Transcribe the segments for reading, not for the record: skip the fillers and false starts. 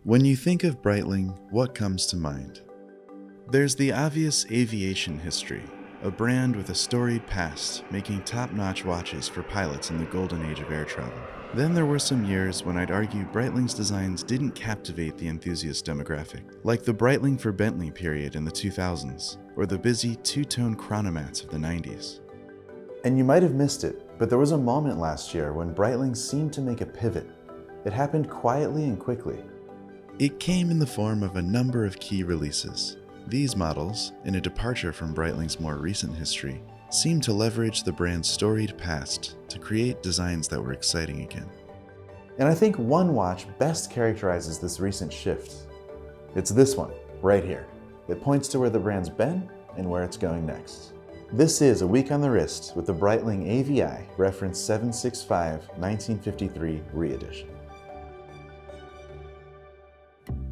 When you think of Breitling, what comes to mind? There's the obvious aviation history, a brand with a storied past, making top-notch watches for pilots in the golden age of air travel. Then there were some years when I'd argue Breitling's designs didn't captivate the enthusiast demographic, like the Breitling for Bentley period in the 2000s, or the busy two-tone chronomats of the 90s. And you might have missed it, but there was a moment last year when Breitling seemed to make a pivot. It happened quietly and quickly. It came in the form of a number of key releases. These models, in a departure from Breitling's more recent history, seemed to leverage the brand's storied past to create designs that were exciting again. And I think one watch best characterizes this recent shift. It's this one, right here. It points to where the brand's been and where it's going next. This is a week on the wrist with the Breitling AVI reference 765 1953 re-edition.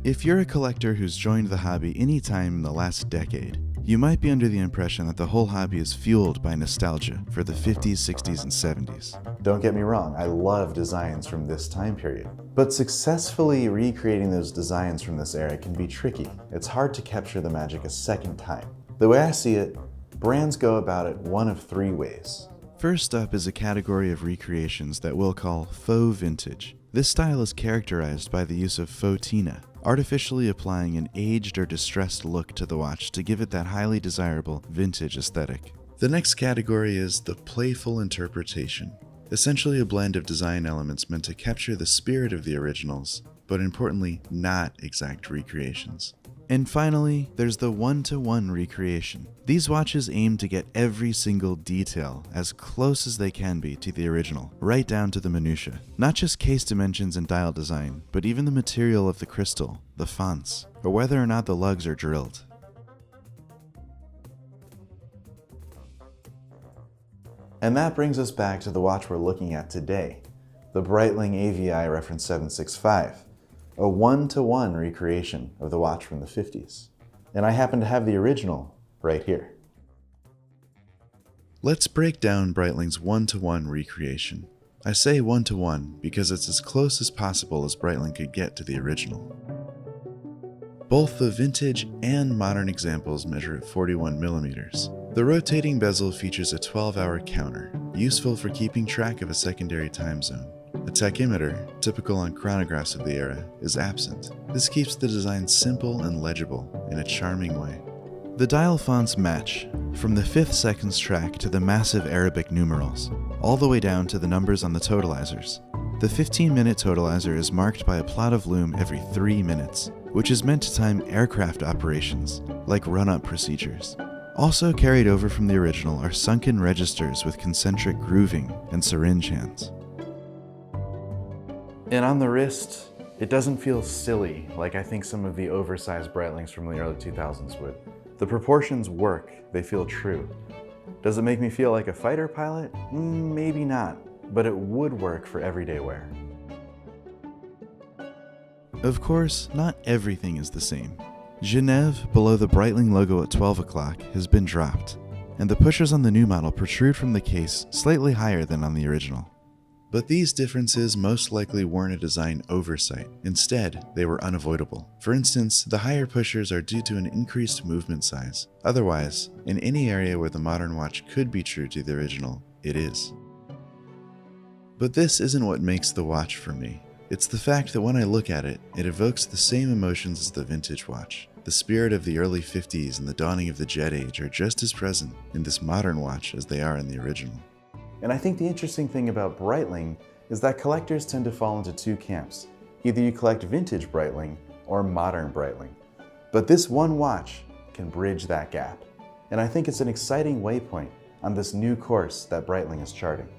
If you're a collector who's joined the hobby any time in the last decade, you might be under the impression that the whole hobby is fueled by nostalgia for the 50s, 60s, and 70s. Don't get me wrong, I love designs from this time period. But successfully recreating those designs from this era can be tricky. It's hard to capture the magic a second time. The way I see it, brands go about it one of three ways. First up is a category of recreations that we'll call faux vintage. This style is characterized by the use of fauxtina, artificially applying an aged or distressed look to the watch to give it that highly desirable vintage aesthetic. The next category is the playful interpretation, essentially a blend of design elements meant to capture the spirit of the originals, but importantly, not exact recreations. And finally, there's the one-to-one recreation. These watches aim to get every single detail as close as they can be to the original, right down to the minutiae. Not just case dimensions and dial design, but even the material of the crystal, the fonts, or whether or not the lugs are drilled. And that brings us back to the watch we're looking at today, the Breitling AVI reference 765. A one-to-one recreation of the watch from the 50s. And I happen to have the original right here. Let's break down Breitling's one-to-one recreation. I say one-to-one because it's as close as possible as Breitling could get to the original. Both the vintage and modern examples measure at 41 millimeters. The rotating bezel features a 12-hour counter, useful for keeping track of a secondary time zone. A tachymeter, typical on chronographs of the era, is absent. This keeps the design simple and legible in a charming way. The dial fonts match, from the 5th seconds track to the massive Arabic numerals, all the way down to the numbers on the totalizers. The 15-minute totalizer is marked by a plot of loom every 3 minutes, which is meant to time aircraft operations, like run-up procedures. Also carried over from the original are sunken registers with concentric grooving and syringe hands. And on the wrist, it doesn't feel silly like I think some of the oversized Breitlings from the early 2000s would. The proportions work, they feel true. Does it make me feel like a fighter pilot? Maybe not, but it would work for everyday wear. Of course, not everything is the same. Genève, below the Breitling logo at 12 o'clock, has been dropped, and the pushers on the new model protrude from the case slightly higher than on the original. But these differences most likely weren't a design oversight. Instead, they were unavoidable. For instance, the higher pushers are due to an increased movement size. Otherwise, in any area where the modern watch could be true to the original, it is. But this isn't what makes the watch for me. It's the fact that when I look at it, it evokes the same emotions as the vintage watch. The spirit of the early 50s and the dawning of the jet age are just as present in this modern watch as they are in the original. And I think the interesting thing about Breitling is that collectors tend to fall into two camps. Either you collect vintage Breitling or modern Breitling. But this one watch can bridge that gap. And I think it's an exciting waypoint on this new course that Breitling is charting.